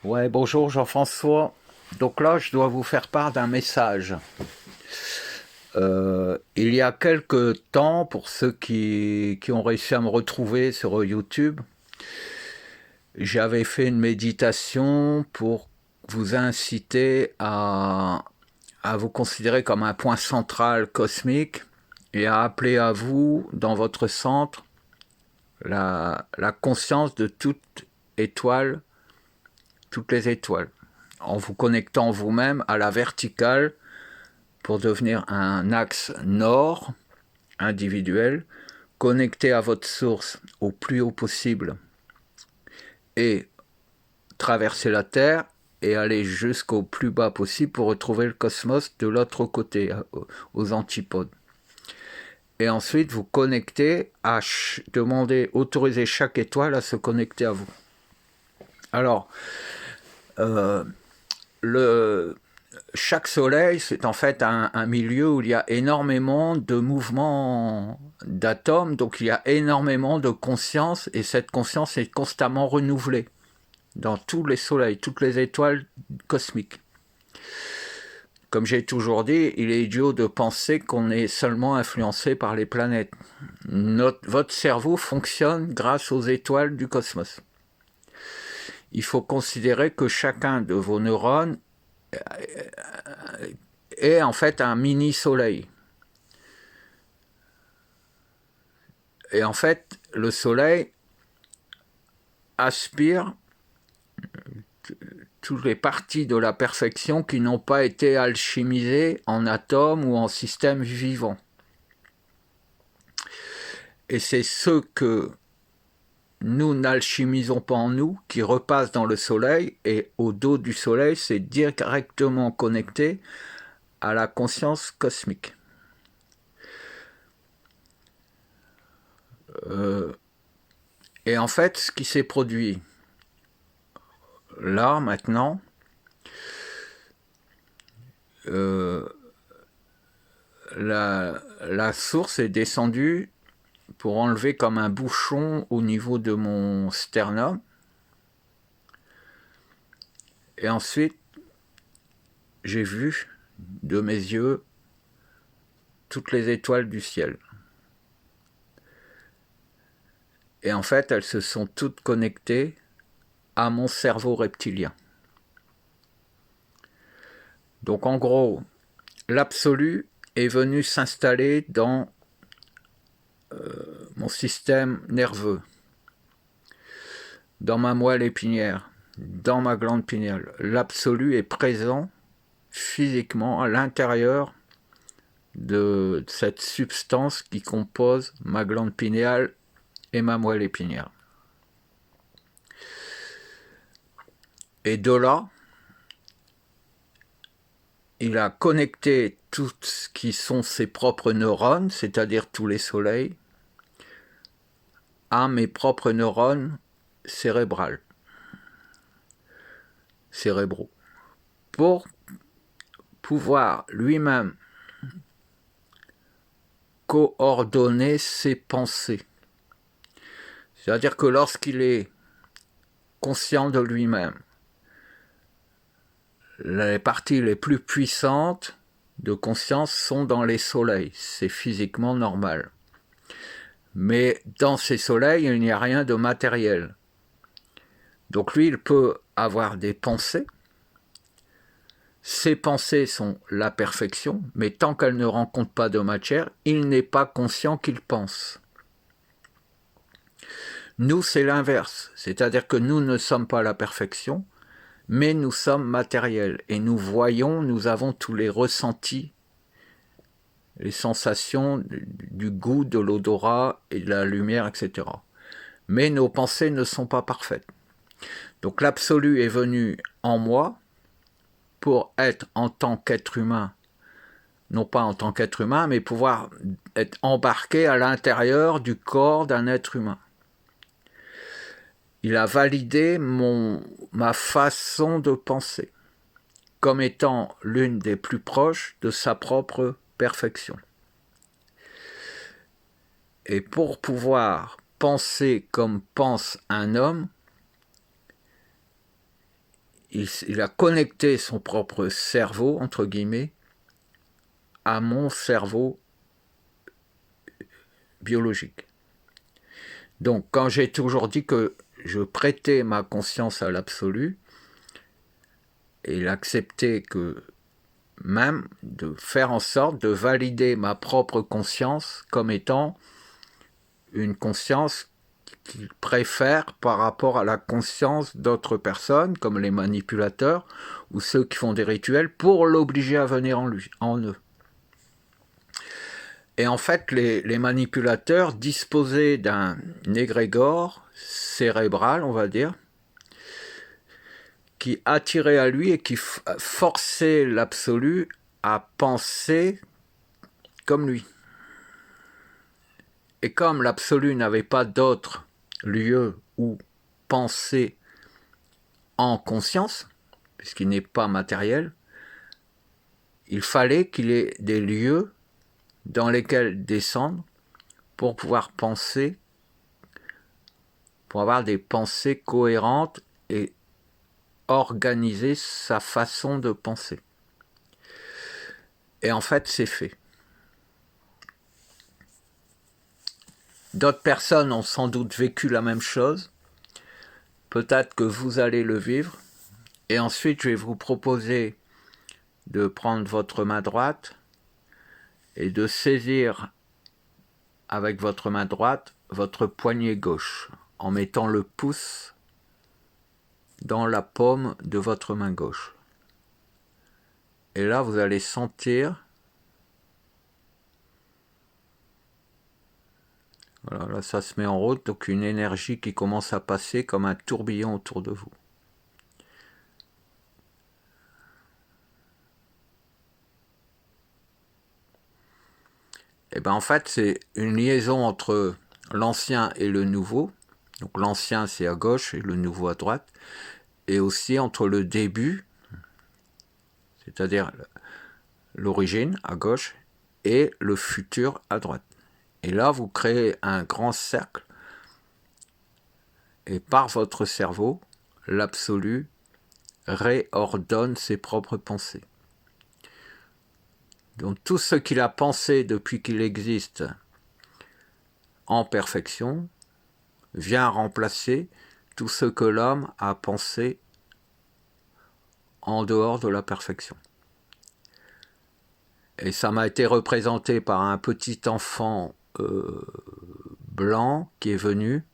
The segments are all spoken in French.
Ouais, bonjour Jean-François. Donc là, je dois vous faire part d'un message. Il y a quelque temps, pour ceux qui ont réussi à me retrouver sur YouTube, j'avais fait une méditation pour vous inciter à vous considérer comme un point central cosmique et à appeler à vous, dans votre centre, la conscience de toute étoile, toutes les étoiles, en vous connectant vous-même à la verticale pour devenir un axe nord individuel, connecté à votre source au plus haut possible et traverser la Terre et aller jusqu'au plus bas possible pour retrouver le cosmos de l'autre côté, aux antipodes. Et ensuite, vous connectez à demander, autoriser chaque étoile à se connecter à vous. Alors, euh, le, chaque soleil, c'est en fait un milieu où il y a énormément de mouvements d'atomes, donc il y a énormément de conscience, et cette conscience est constamment renouvelée dans tous les soleils, toutes les étoiles cosmiques. Comme j'ai toujours dit, il est idiot de penser qu'on est seulement influencé par les planètes. Votre cerveau fonctionne grâce aux étoiles du cosmos. Il faut considérer que chacun de vos neurones est en fait un mini-soleil. Et en fait, le soleil aspire toutes les parties de la perfection qui n'ont pas été alchimisées en atomes ou en systèmes vivants. Et c'est ce que nous n'alchimisons pas en nous qui repasse dans le soleil, et au dos du soleil, c'est directement connecté à la conscience cosmique. Et en fait, ce qui s'est produit là, maintenant, la source est descendue pour enlever comme un bouchon au niveau de mon sternum. Et ensuite, j'ai vu de mes yeux toutes les étoiles du ciel. Et en fait, elles se sont toutes connectées à mon cerveau reptilien. Donc en gros, l'absolu est venu s'installer dans mon système nerveux, dans ma moelle épinière, dans ma glande pinéale. L'absolu est présent physiquement à l'intérieur de cette substance qui compose ma glande pinéale et ma moelle épinière. Et de là, il a connecté tout ce qui sont ses propres neurones, c'est-à-dire tous les soleils, à mes propres neurones cérébraux, pour pouvoir lui-même coordonner ses pensées. C'est-à-dire que lorsqu'il est conscient de lui-même, les parties les plus puissantes de conscience sont dans les soleils. C'est physiquement normal. Mais dans ces soleils, il n'y a rien de matériel. Donc lui, il peut avoir des pensées. Ses pensées sont la perfection, mais tant qu'elles ne rencontrent pas de matière, il n'est pas conscient qu'il pense. Nous, c'est l'inverse. C'est-à-dire que nous ne sommes pas la perfection, mais nous sommes matériels. Et nous voyons, nous avons tous les ressentis, les sensations du goût, de l'odorat et de la lumière, etc. Mais nos pensées ne sont pas parfaites. Donc l'absolu est venu en moi pour être en tant qu'être humain, non pas en tant qu'être humain, mais pouvoir être embarqué à l'intérieur du corps d'un être humain. Il a validé ma façon de penser comme étant l'une des plus proches de sa propre perfection. Et pour pouvoir penser comme pense un homme, il a connecté son propre cerveau, entre guillemets, à mon cerveau biologique. Donc, quand j'ai toujours dit que je prêtais ma conscience à l'absolu, et il acceptait que même de faire en sorte de valider ma propre conscience comme étant une conscience qu'il préfère par rapport à la conscience d'autres personnes, comme les manipulateurs ou ceux qui font des rituels, pour l'obliger à venir en eux. Et en fait, les manipulateurs disposaient d'un égrégore cérébral, on va dire, qui attirait à lui et qui forçait l'absolu à penser comme lui. Et comme l'absolu n'avait pas d'autre lieu où penser en conscience, puisqu'il n'est pas matériel, il fallait qu'il ait des lieux dans lesquels descendre pour pouvoir penser, pour avoir des pensées cohérentes et organiser sa façon de penser. Et en fait, c'est fait. D'autres personnes ont sans doute vécu la même chose. Peut-être que vous allez le vivre. Et ensuite, je vais vous proposer de prendre votre main droite et de saisir avec votre main droite votre poignet gauche en mettant le pouce dans la paume de votre main gauche. Et là, vous allez sentir, voilà, là ça se met en route, donc une énergie qui commence à passer comme un tourbillon autour de vous. Et bien en fait, c'est une liaison entre l'ancien et le nouveau. Donc l'ancien c'est à gauche et le nouveau à droite. Et aussi entre le début, c'est-à-dire l'origine à gauche, et le futur à droite. Et là, vous créez un grand cercle. Et par votre cerveau, l'absolu réordonne ses propres pensées. Donc tout ce qu'il a pensé depuis qu'il existe en perfection vient remplacer tout ce que l'homme a pensé en dehors de la perfection. Et ça m'a été représenté par un petit enfant blanc qui est venu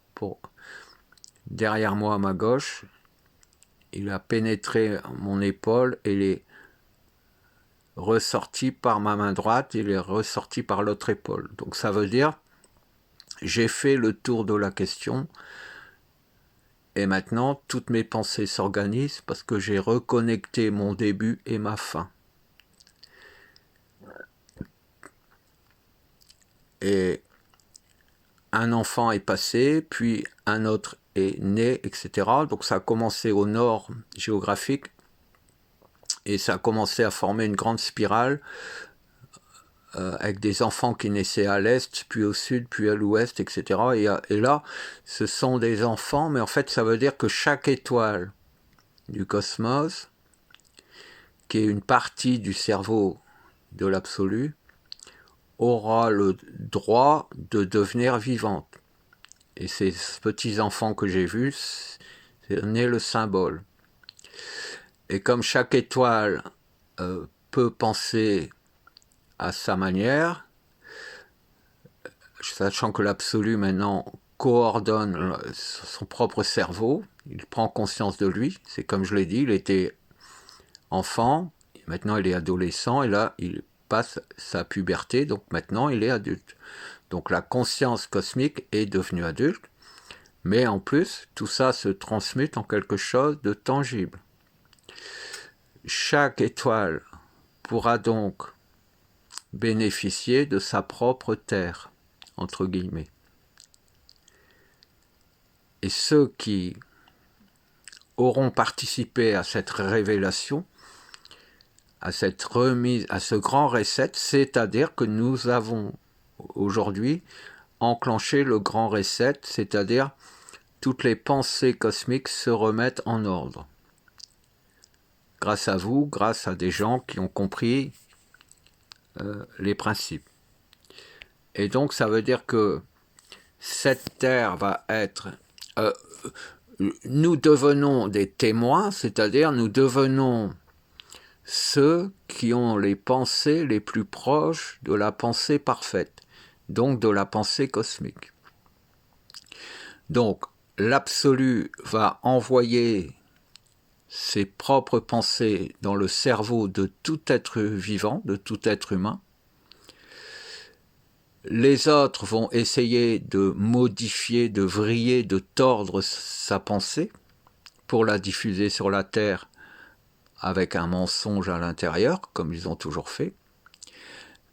derrière moi à ma gauche. Il a pénétré mon épaule et il est ressorti par ma main droite, il est ressorti par l'autre épaule. Donc ça veut dire, j'ai fait le tour de la question et maintenant toutes mes pensées s'organisent parce que j'ai reconnecté mon début et ma fin. Et un enfant est passé, puis un autre est né, etc. Donc ça a commencé au nord géographique et ça a commencé à former une grande spirale avec des enfants qui naissaient à l'est, puis au sud, puis à l'ouest, etc. Et là, ce sont des enfants, mais en fait, ça veut dire que chaque étoile du cosmos, qui est une partie du cerveau de l'absolu, aura le droit de devenir vivante. Et ces petits enfants que j'ai vus, c'est le symbole. Et comme chaque étoile peut penser à sa manière, sachant que l'absolu maintenant coordonne son propre cerveau, il prend conscience de lui, c'est comme je l'ai dit, il était enfant, maintenant il est adolescent, et là il passe sa puberté, donc maintenant il est adulte. Donc la conscience cosmique est devenue adulte, mais en plus, tout ça se transmute en quelque chose de tangible. Chaque étoile pourra donc bénéficier de sa propre terre, entre guillemets. Et ceux qui auront participé à cette révélation, à cette remise, à ce grand reset, c'est-à-dire que nous avons aujourd'hui enclenché le grand reset, c'est-à-dire toutes les pensées cosmiques se remettent en ordre. grâce à vous, grâce à des gens qui ont compris les principes. Et donc ça veut dire que cette terre va être... nous devenons des témoins, c'est-à-dire nous devenons ceux qui ont les pensées les plus proches de la pensée parfaite, donc de la pensée cosmique. Donc l'absolu va envoyer ses propres pensées dans le cerveau de tout être vivant, de tout être humain. Les autres vont essayer de modifier, de vriller, de tordre sa pensée pour la diffuser sur la Terre avec un mensonge à l'intérieur, comme ils ont toujours fait.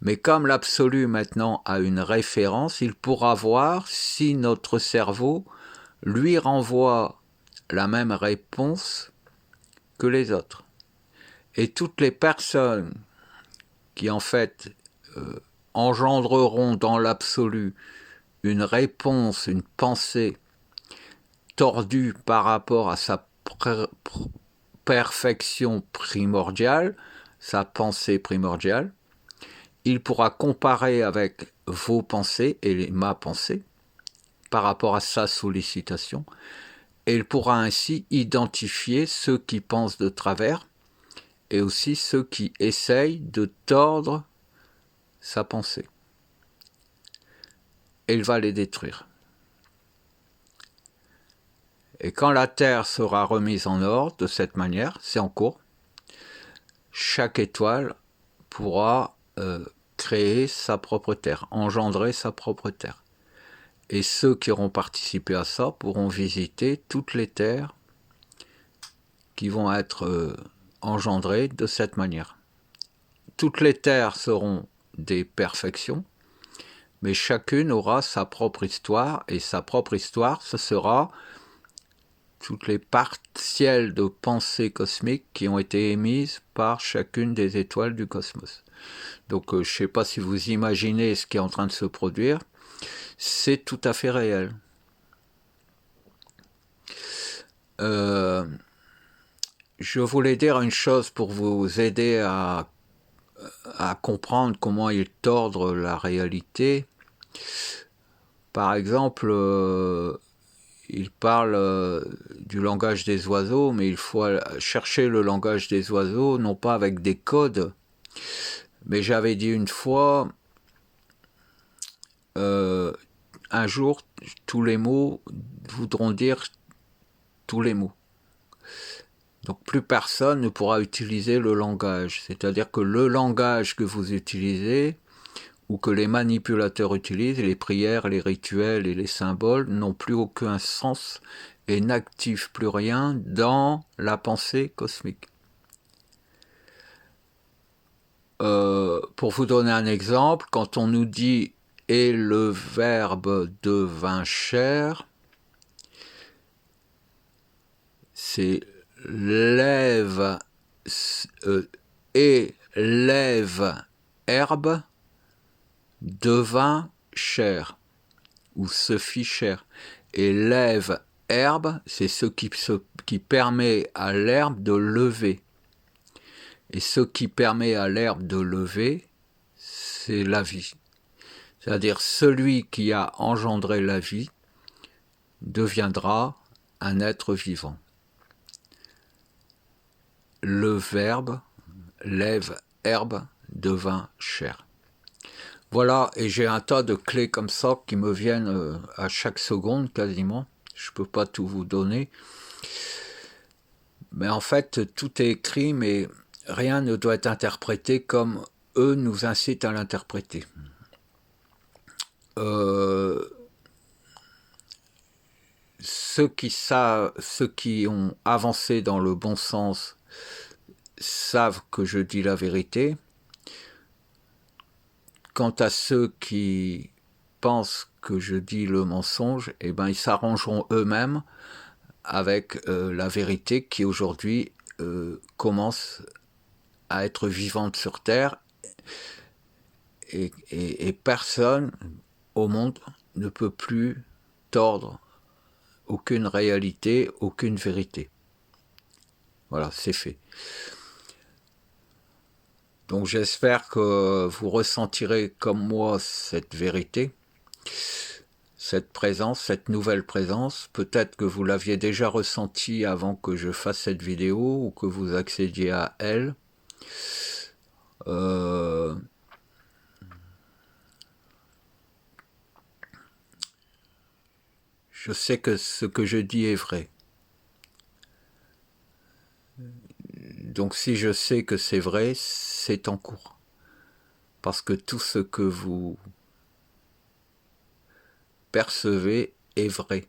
Mais comme l'absolu maintenant a une référence, il pourra voir si notre cerveau lui renvoie la même réponse que les autres. Et toutes les personnes qui en fait engendreront dans l'absolu une réponse, une pensée tordue par rapport à sa perfection primordiale, sa pensée primordiale, il pourra comparer avec vos pensées et ma pensée par rapport à sa sollicitation, et il pourra ainsi identifier ceux qui pensent de travers et aussi ceux qui essayent de tordre sa pensée. Et il va les détruire. Et quand la Terre sera remise en ordre de cette manière, c'est en cours, chaque étoile pourra créer sa propre Terre, engendrer sa propre Terre. Et ceux qui auront participé à ça pourront visiter toutes les terres qui vont être engendrées de cette manière. Toutes les terres seront des perfections, mais chacune aura sa propre histoire, et sa propre histoire, ce sera toutes les partiels de pensée cosmique qui ont été émises par chacune des étoiles du cosmos. Donc je ne sais pas si vous imaginez ce qui est en train de se produire, c'est tout à fait réel. Je voulais dire une chose pour vous aider à comprendre comment ils tordent la réalité. Par exemple, il parle du langage des oiseaux, mais il faut chercher le langage des oiseaux, non pas avec des codes. Mais j'avais dit une fois, un jour, tous les mots voudront dire tous les mots. Donc plus personne ne pourra utiliser le langage. C'est-à-dire que le langage que vous utilisez, ou que les manipulateurs utilisent, les prières, les rituels et les symboles, n'ont plus aucun sens et n'activent plus rien dans la pensée cosmique. Pour vous donner un exemple, quand on nous dit « et le Verbe devint chair », c'est lève et lève herbe devint chair ou se fit chair, et lève herbe, c'est ce qui permet à l'herbe de lever, et ce qui permet à l'herbe de lever, c'est la vie, c'est-à-dire celui qui a engendré la vie deviendra un être vivant. Le Verbe lève herbe devint chair. Voilà, et j'ai un tas de clés comme ça qui me viennent à chaque seconde quasiment. Je ne peux pas tout vous donner. Mais en fait, tout est écrit, mais rien ne doit être interprété comme eux nous incitent à l'interpréter. Ceux qui ont avancé dans le bon sens savent que je dis la vérité. Quant à ceux qui pensent que je dis le mensonge, eh ben, ils s'arrangeront eux-mêmes avec la vérité qui aujourd'hui commence à être vivante sur Terre, et personne au monde ne peut plus tordre aucune réalité, aucune vérité. Voilà, c'est fait. Donc j'espère que vous ressentirez comme moi cette vérité, cette présence, cette nouvelle présence. Peut-être que vous l'aviez déjà ressentie avant que je fasse cette vidéo ou que vous accédiez à elle. Je sais que ce que je dis est vrai. Donc si je sais que c'est vrai, c'est en cours. Parce que tout ce que vous percevez est vrai,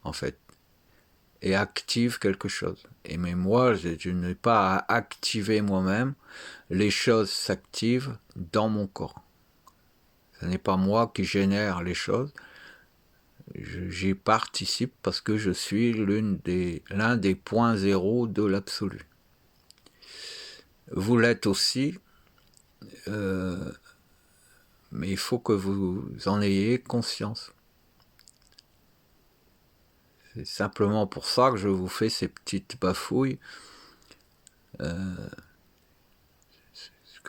en fait, et active quelque chose. Et mais moi, je n'ai pas à activer moi-même, les choses s'activent dans mon corps. Ce n'est pas moi qui génère les choses, j'y participe parce que je suis l'un des points zéro de l'absolu. Vous l'êtes aussi, mais il faut que vous en ayez conscience. C'est simplement pour ça que je vous fais ces petites bafouilles. Quand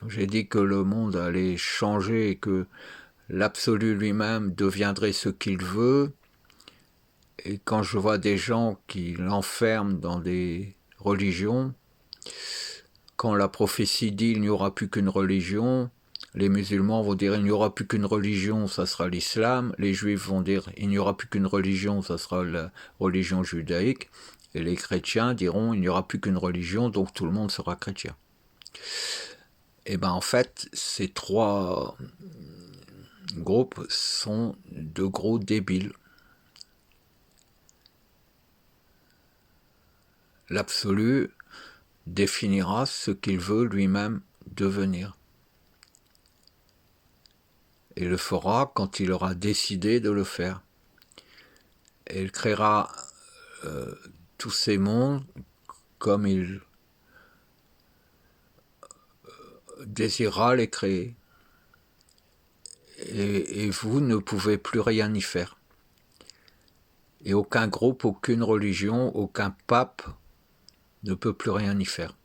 j'ai dit que le monde allait changer et que l'absolu lui-même deviendrait ce qu'il veut, et quand je vois des gens qui l'enferment dans des religions, quand la prophétie dit il n'y aura plus qu'une religion, les musulmans vont dire il n'y aura plus qu'une religion, ça sera l'islam, les juifs vont dire il n'y aura plus qu'une religion, ça sera la religion judaïque, et les chrétiens diront il n'y aura plus qu'une religion, donc tout le monde sera chrétien. Et bien en fait, ces trois groupes sont de gros débiles. L'absolu définira ce qu'il veut lui-même devenir. Et le fera quand il aura décidé de le faire. Et il créera tous ces mondes comme il désirera les créer. Et vous ne pouvez plus rien y faire. Et aucun groupe, aucune religion, aucun pape ne peut plus rien y faire.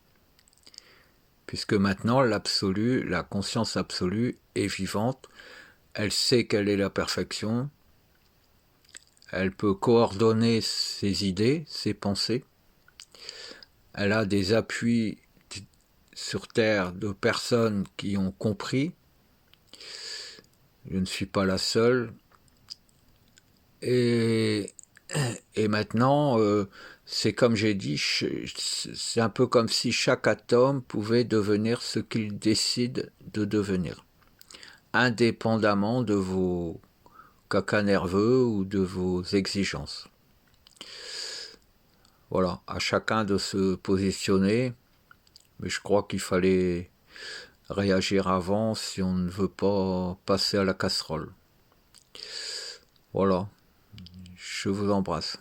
Puisque maintenant l'absolu, la conscience absolue est vivante, elle sait quelle est la perfection, elle peut coordonner ses idées, ses pensées, elle a des appuis sur Terre de personnes qui ont compris, je ne suis pas la seule, et maintenant, c'est comme j'ai dit, c'est un peu comme si chaque atome pouvait devenir ce qu'il décide de devenir, indépendamment de vos caca nerveux ou de vos exigences. Voilà, à chacun de se positionner, mais je crois qu'il fallait réagir avant si on ne veut pas passer à la casserole. Voilà, je vous embrasse.